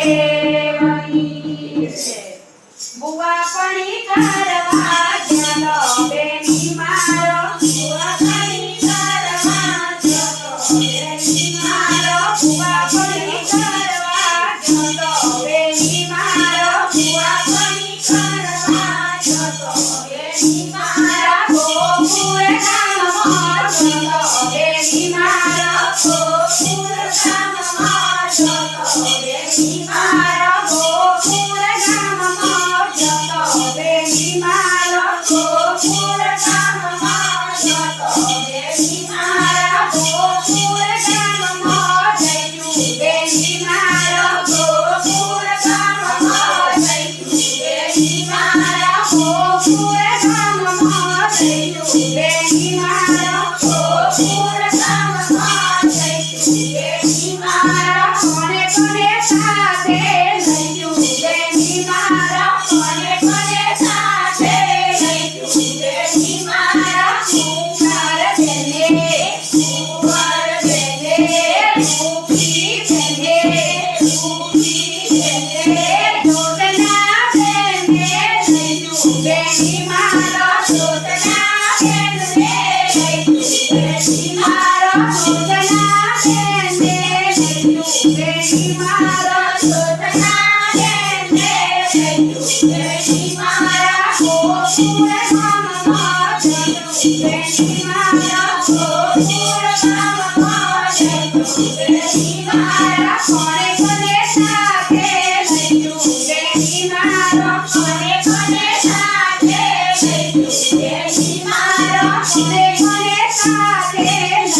દેવની બુવા પણી કરવા જલો બેની મારો બુવા પણી કરવા જલો બેની મારો બુવા પણી કરવા જલો બેની મારો બુવા પણી કરવા જલો બેની મારા ગોકુળ ગામમાં જલો બેની મારા ગોકુળ ગામમાં જલો બેની મારા ગોકુળ ગામમાં જલો બેની મારા ગોકુળ ગામમાં જલો બેની મારા ગોકુળ ગામમાં જયું બેની મારા ગોકુળ ગામમાં જયું બેની મારા ગોકુળ ગામમાં જયું બેની મારા ગોકુળ ગામમાં જયું બેની મારા કોને કોને સાથે લયું બેની મારા કોને કોને સાથે લયું બેની મારા કુંવર બેને રૂપી બેને જોતના બેને લયું બેની મારા જોતના બેને લયું બેની મારા જોતના બેને લયું બેની મારા જોતના બેને લયું બેની મારા ગોકુળ ગામમાં જયું બેની મારા ગોકુળ ગામમાં જયું બેની મારા કોને કોને સાથે લયું બેની મારા કોને કોને સાથે લયું બેની મારા કોને કોને સાથે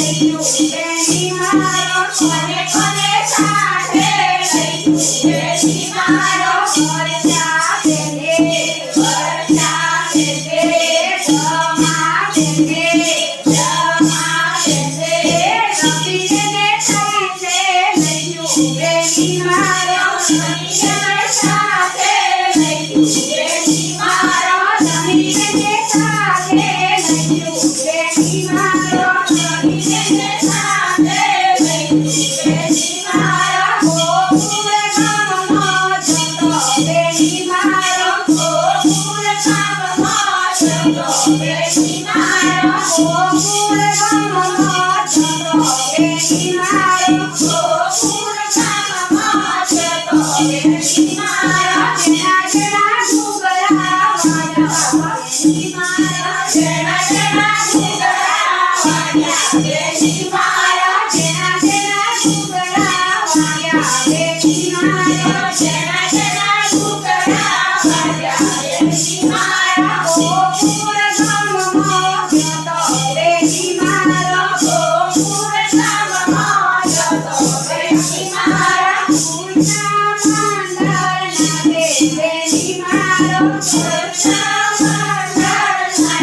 લયું બેની મારા કોને કોને સાથે લયું બેની મારા વરજા બેને વરજા બેને જમા બેને જમા બેને રવિ બેને સાથે લયું બેની મારા રવિ બેને સાથે લયું બેની મારા રવિ બેને સાથે લયું બેની મારા રવિ બેને સાથે લયું બેની મારા ગોકુળ ગામમાં જતો બેની મારા ગોકુળ ગામમાં જતો બેની મારા ગોકુળ ગામમાં જતો બેની મારા ગોકુળ ગામમાં જતો બેની મારા જેના જેના ડુંગરા વાળા બેની મારા જેના જેના ડુંગરા વાળા બેની મારા જેના જેના ડુંગરા વાળા બેની મારા જેના જેના ડુંગરા વાળા બેની મારા ગોકુળ ગામમાં જતો બેની મારા ગોકુળ ગામમાં જતો બેની મારા ફૂલના માંડરના બેની મારા ફૂલના માંડરના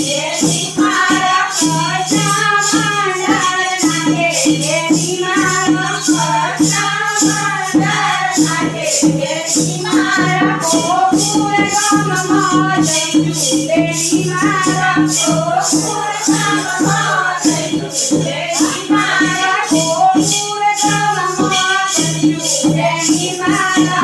બેની મારા ફૂલના માંડરના બેની મારા ફૂલના માંડરના બેની મારા ગોકુળ ગામમાં જયું બેની મારા ગોકુળ ગામમાં જયું બેની મારા ગોકુળ ગામમાં જયું બેની મારા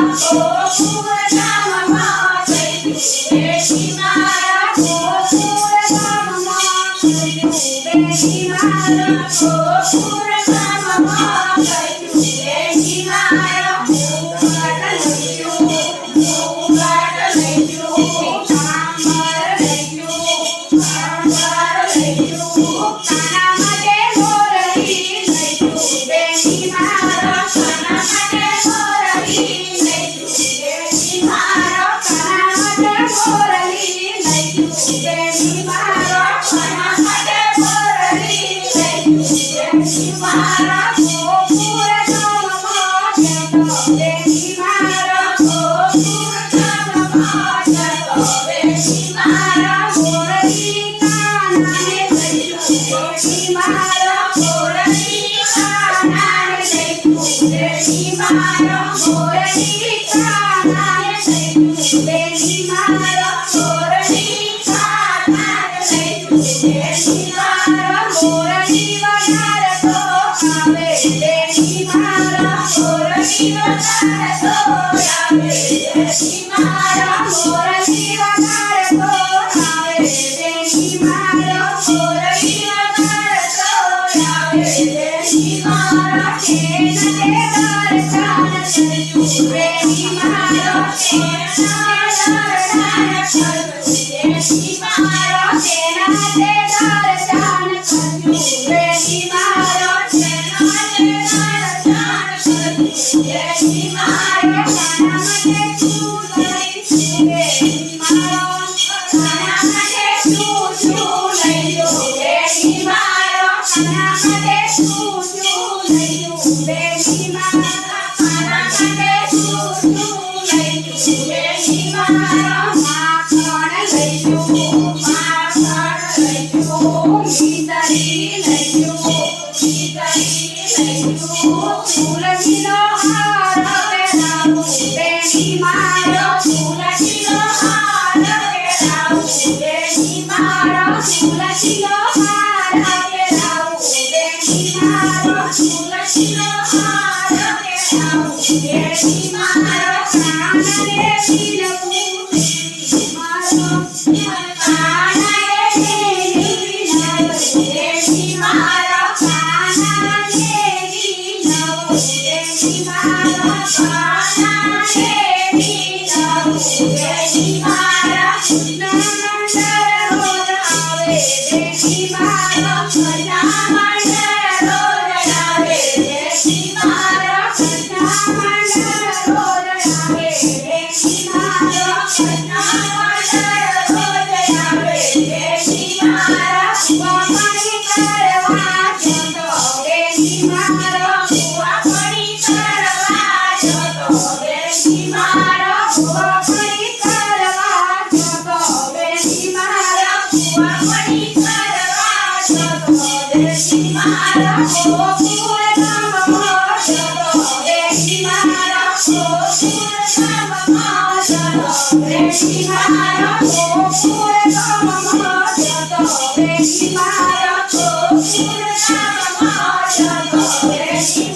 ગોકુળ ગામમાં જયું બેની મારા ગોકુળ ગામમાં જયું બેની મારા ગોકુળ ગામમાં જયું બેની મારા ઘૂંઘટ લયું કામર લયું કાના માટે મોરલી લયું બેની મારા કાના માટે મોરલી લયું બેની મારા કાના માટે મોરલી લયું બેની મારા કાના માટે મોરલી લયું બેની મારા ગોકુળ ગામમાં જતો બેની મારા ગોકુળ ગામમાં જતો બેની મારા મોરલી કાનાને લયું બેની મારા મોરલી કાનાને લયું બેની મારા મોરલી કાનાને લયું બેની મારા મોરલી કાનાને લયું બેની મારા મોરલી વગાડતો આવે બેની મારા મોરલી વગાડતો Thank you.